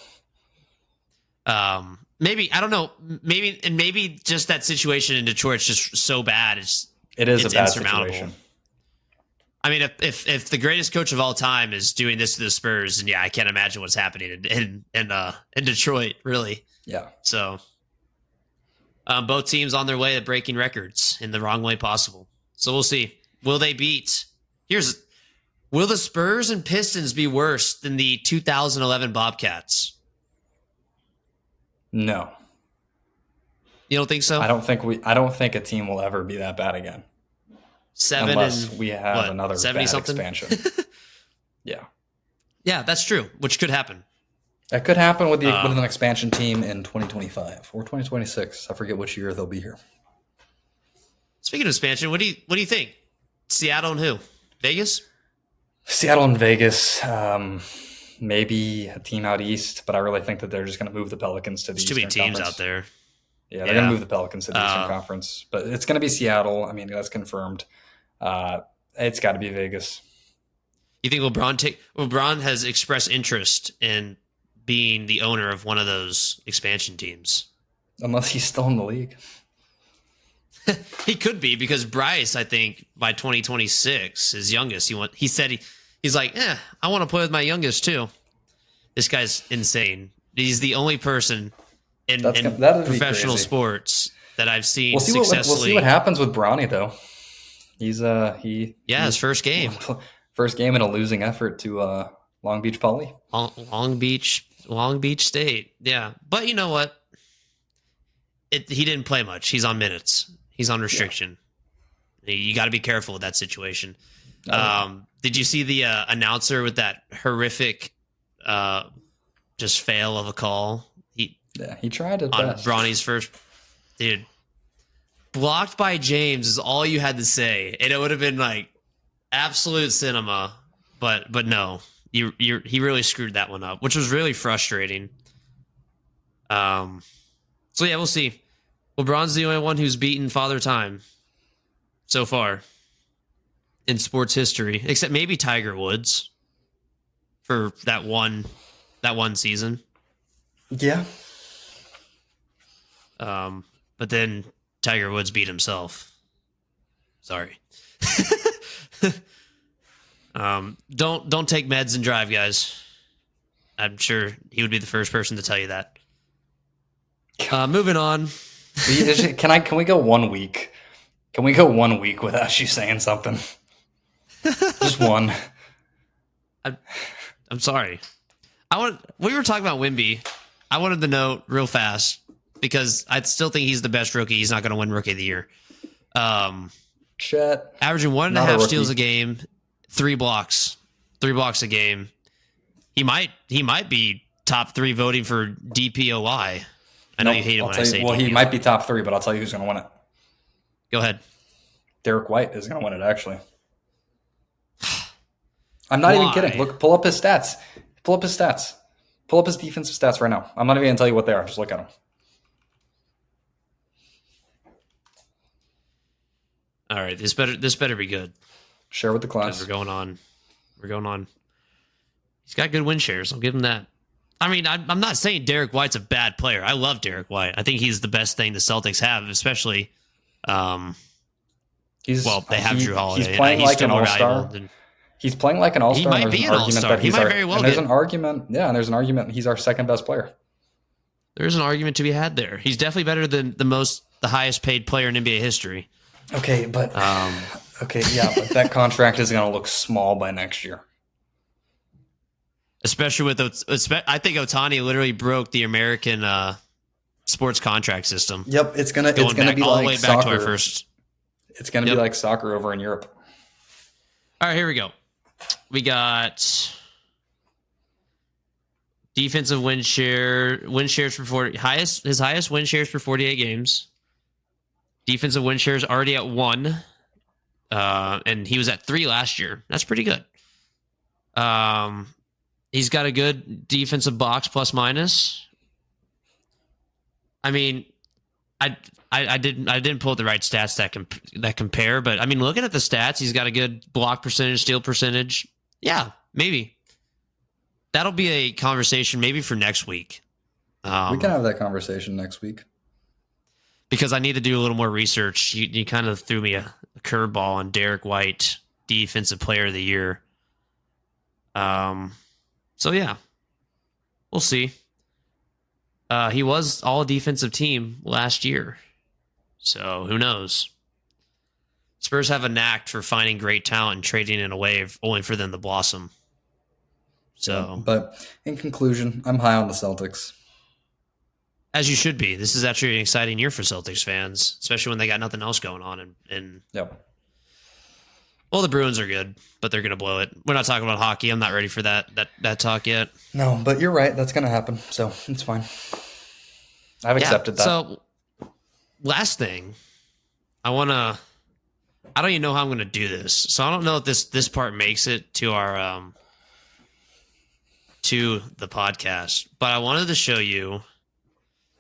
Maybe I don't know. Maybe just that situation in Detroit's just so bad. It is It's a bad insurmountable. situation. I mean, if the greatest coach of all time is doing this to the Spurs, and yeah, I can't imagine what's happening in Detroit, really. Yeah. So, both teams on their way to breaking records in the wrong way possible. So we'll see. Will they beat? Will the Spurs and Pistons be worse than the 2011 Bobcats? No. You don't think so? I don't think a team will ever be that bad again. Unless we have another 70 bad something? expansion. Yeah. Yeah, that's true. Which could happen. That could happen with an expansion team in 2025 or 2026. I forget which year they'll be here. Speaking of expansion, what do you think? Seattle and who? Vegas? Seattle and Vegas, maybe a team out east, but I really think that they're just going to move the Pelicans to the There's Eastern too many teams Conference. out there. Yeah, they're going to move the Pelicans to the Eastern Conference, but it's going to be Seattle. I mean, that's confirmed. It's got to be Vegas. You think LeBron has expressed interest in being the owner of one of those expansion teams? Unless he's still in the league. He could be, because Bryce, I think, by 2026, his youngest, he said he's like, I want to play with my youngest too. This guy's insane. He's the only person in professional sports that I've seen successfully. We'll see what happens with Bronny though. He's his first game. First game in a losing effort to Long Beach Poly. Long Beach State. Yeah. But you know what? He didn't play much. He's on minutes. He's on restriction. Yeah. You got to be careful with that situation. Did you see the announcer with that horrific just fail of a call? He tried it on best. Bronny's first. Dude, blocked by James is all you had to say. And it would have been like absolute cinema. But no. He really screwed that one up, which was really frustrating. So yeah, we'll see. LeBron's the only one who's beaten Father Time so far in sports history, except maybe Tiger Woods for that one season. Yeah. But then Tiger Woods beat himself. Sorry. Don't take meds and drive, guys. I'm sure he would be the first person to tell you that. Moving on. Can we go 1 week? Can we go 1 week without you saying something? Just one. I'm sorry. We were talking about Wemby. I wanted to note real fast because I still think he's the best rookie. He's not going to win Rookie of the Year. Chet, averaging 1.5 steals a game, 3 blocks a game. He might be top 3 voting for DPOY. I know you hate it when I say well, DPOY. he might be top 3, but I'll tell you who's going to win it. Go ahead. Derek White is going to win it, actually. I'm not even kidding. Look, pull up his stats. Pull up his defensive stats right now. I'm not even going to tell you what they are. Just look at them. All right, this better be good. Share with the class. We're going on He's got good win shares. I'll give him that. I mean, I'm not saying Derek White's a bad player. I love Derek White. I think he's the best thing the Celtics have, especially. They have Drew Holiday. He's playing like an all-star. He's playing like an all-star. He might be an all-star. He might very well. There's an argument. Yeah, and there's an argument. He's our second best player. There's an argument to be had there. He's definitely better than the highest paid player in NBA history. Okay, but but that contract is going to look small by next year. Especially with I think Ohtani literally broke the American sports contract system. Yep, it's gonna be all like the way soccer. back to our first. It's gonna be like soccer over in Europe. All right, here we go. We got defensive win shares for his highest win shares for 48 games. Defensive win shares already at 1, and he was at 3 last year. That's pretty good. He's got a good defensive box plus minus. I mean, I didn't pull up the right stats that compare, but I mean, looking at the stats, he's got a good block percentage, steal percentage. Yeah, maybe that'll be a conversation maybe for next week. We can have that conversation next week because I need to do a little more research. You kind of threw me a curveball on Derek White, Defensive Player of the Year. So yeah, we'll see. He was all defensive team last year. So who knows? Spurs have a knack for finding great talent and trading it away only for them to blossom. So, but in conclusion, I'm high on the Celtics. As you should be. This is actually an exciting year for Celtics fans, especially when they got nothing else going on. Yep. Well, the Bruins are good, but they're going to blow it. We're not talking about hockey. I'm not ready for that talk yet. No, but you're right. That's going to happen, so it's fine. I've accepted that. So, last thing, I don't even know how I'm going to do this. So I don't know if this part makes it to our to the podcast, but I wanted to show you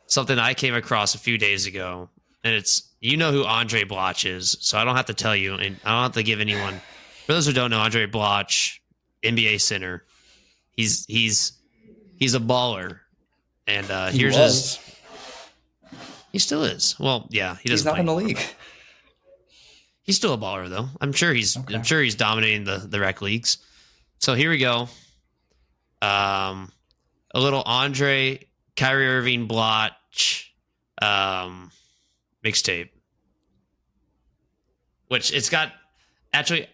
something I came across a few days ago, and it's who Andre Bloch is, so I don't have to tell you, and I don't have to give anyone. For those who don't know, Andre Bloch, NBA center, he's a baller, and here's his. He still is. Well, yeah, he's not in the league. He's still a baller though. I'm sure he's dominating the rec leagues. So here we go. A little Andre Kyrie Irving Bloch mixtape. Which it's got actually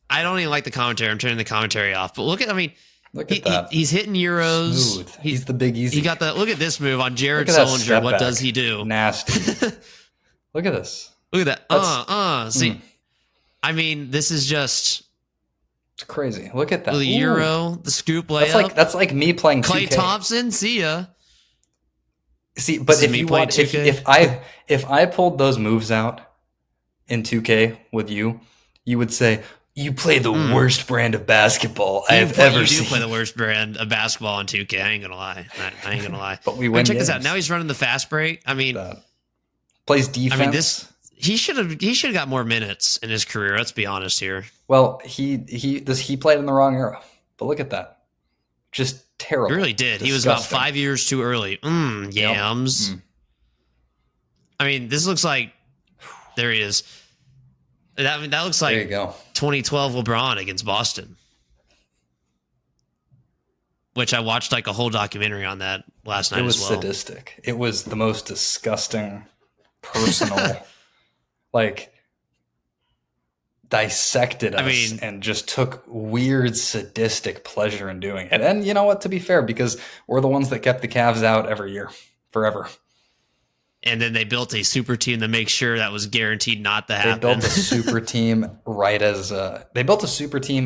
I don't even like the commentary. I'm turning the commentary off. But look at that. He's hitting euros. Smooth. He's the Big Easy. He got the look at this move on Jared Sullinger. What does he do? Nasty. Look at this. Look at that. See. I mean, this is just it's crazy. Look at that. The Euro, the scoop layup. That's like me playing Klay 2K. Thompson, see ya. See, but if I pulled those moves out in 2K with you, you would say you play the worst brand of basketball I've ever seen. You do play the worst brand of basketball in 2K. I ain't gonna lie. But we win. Check this out. Now he's running the fast break. I mean, plays defense. I mean, he should have got more minutes in his career. Let's be honest here. Well, he played in the wrong era. But look at that, just terrible. He really did. Disgusting. He was about 5 years too early. Yams. Yep. I mean, this looks like there he is. That looks like 2012 LeBron against Boston, which I watched like a whole documentary on that last night. It was sadistic. It was the most disgusting, personal, like dissected us and just took weird sadistic pleasure in doing it. And you know what? To be fair, because we're the ones that kept the Cavs out every year, forever. And then they built a super team to make sure that was guaranteed not to happen. They built a super team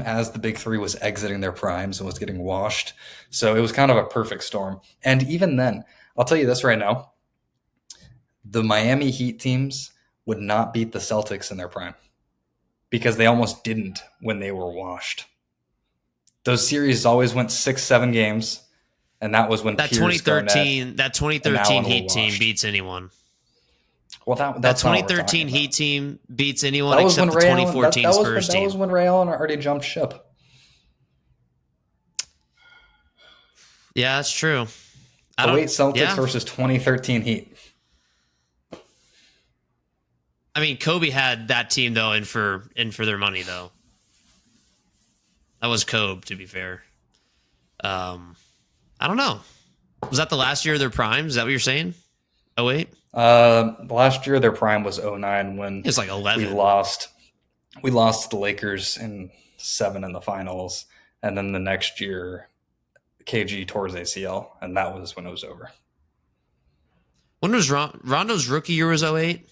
as the Big Three was exiting their primes and was getting washed. So it was kind of a perfect storm. And even then, I'll tell you this right now, the Miami Heat teams would not beat the Celtics in their prime because they almost didn't when they were washed. Those series always went 6-7 games. And that was when that 2013 Heat team beats anyone. Well, that 2013 Heat team beats anyone except the 2014 Spurs team. That was when Ray Allen already jumped ship. Yeah, that's true. I don't. 08 Celtics Yeah, versus 2013 Heat. I mean, Kobe had that team though, in for their money though. That was Kobe, to be fair. I don't know. Was that the last year of their prime? Is that what you're saying? Oh wait, Last year their prime was 09 when it's like we 11. lost. We lost to the Lakers in 7 in the finals, and then the next year KG tore his ACL, and that was when it was over. When was Rondo's rookie year? Was 08?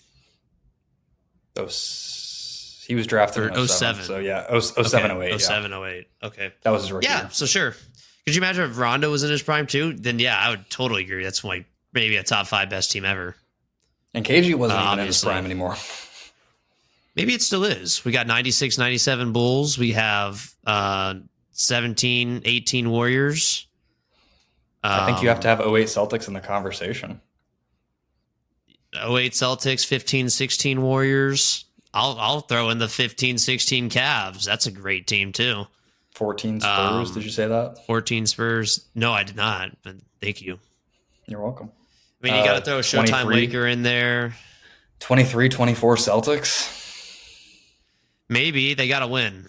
He was drafted Or in 07. 07. So yeah, 07, 08. 07, Yeah. 08. Okay. That was his rookie Yeah, year. so sure. Could you imagine if Rondo was in his prime too? Then yeah, I would totally agree. That's like maybe a top 5 best team ever. And KG wasn't even in his Obviously. prime anymore. Maybe it still is. We got 96, 97 Bulls. We have 17, 18 Warriors. I think you have to have 08 Celtics in the conversation. 08 Celtics, 15, 16 Warriors. I'll throw in the 15, 16 Cavs. That's a great team too. 14 Spurs, did you say that? 14 Spurs. No, I did not. But thank you. You're welcome. I mean, you got to throw a Showtime 23. Laker in there. 23, 24 Celtics. Maybe they got to win.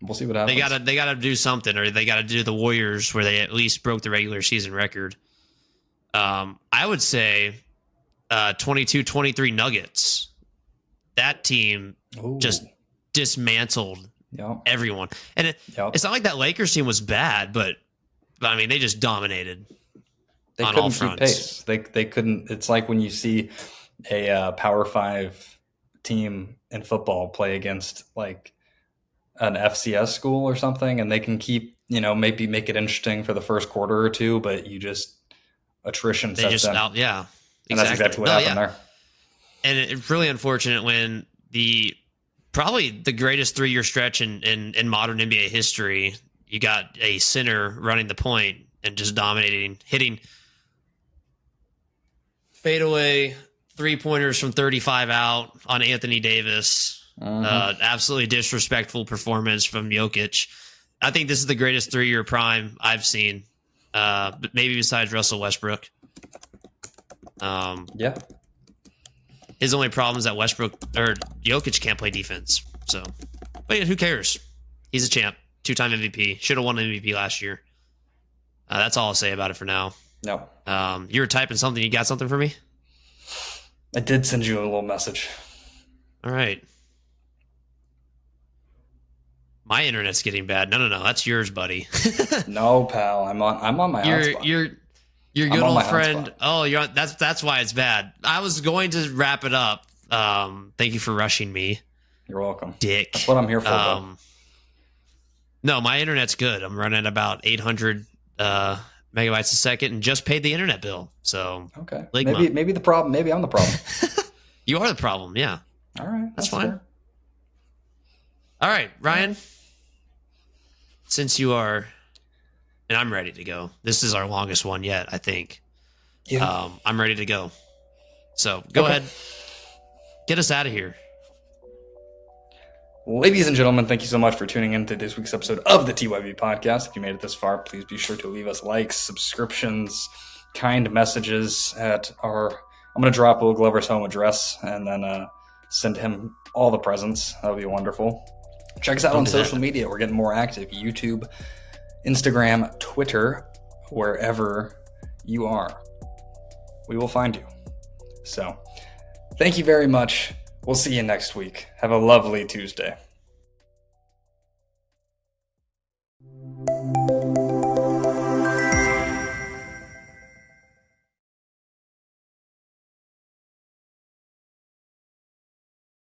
We'll see what happens. They got to do something, or they got to do the Warriors where they at least broke the regular season record. I would say 22-23 Nuggets. That team Ooh. just dismantled Yep. everyone, and Yep. it's not like that Lakers team was bad, but I mean they just dominated. They on couldn't all keep fronts. pace. They couldn't. It's like when you see a Power 5 team in football play against like an FCS school or something, and they can keep, maybe make it interesting for the first quarter or two, but attrition They sets just in. out, yeah, And that's exactly what happened there. And it's really unfortunate when probably the greatest 3-year stretch in modern NBA history, you got a center running the point and just dominating, hitting fadeaway 3-pointers from 35 out on Anthony Davis. Absolutely disrespectful performance from Jokic. I think this is the greatest 3-year prime I've seen, but maybe besides Russell Westbrook. Yeah. His only problem is that Jokic can't play defense. So, but yeah, who cares? He's a champ, 2-time MVP. Should have won MVP last year. That's all I'll say about it for now. No. You were typing something. You got something for me? I did send you a little message. All right. My internet's getting bad. No. That's yours, buddy. No, pal. I'm on my hotspot. Your I'm good on old my friend. hotspot. Oh, that's why it's bad. I was going to wrap it up. Thank you for rushing me, You're welcome. dick. That's what I'm here for, bro. No, my internet's good. I'm running about 800 megabytes a second, and just paid the internet bill. So Okay. Ligma. Maybe the problem. Maybe I'm the problem. You are the problem. Yeah. All right. That's fine. fair. All right, Ryan. Since you are, and I'm ready to go. This is our longest one yet, I think. Yeah. I'm ready to go. So go Okay. ahead. Get us out of here. Ladies and gentlemen, thank you so much for tuning in to this week's episode of the TYB podcast. If you made it this far, please be sure to leave us likes, subscriptions, kind messages at I'm going to drop Will Glover's home address and then send him all the presents. That would be wonderful. Check us out on do that. social media. We're getting more active. YouTube, Instagram, Twitter, wherever you are. We will find you. So, thank you very much. We'll see you next week. Have a lovely Tuesday.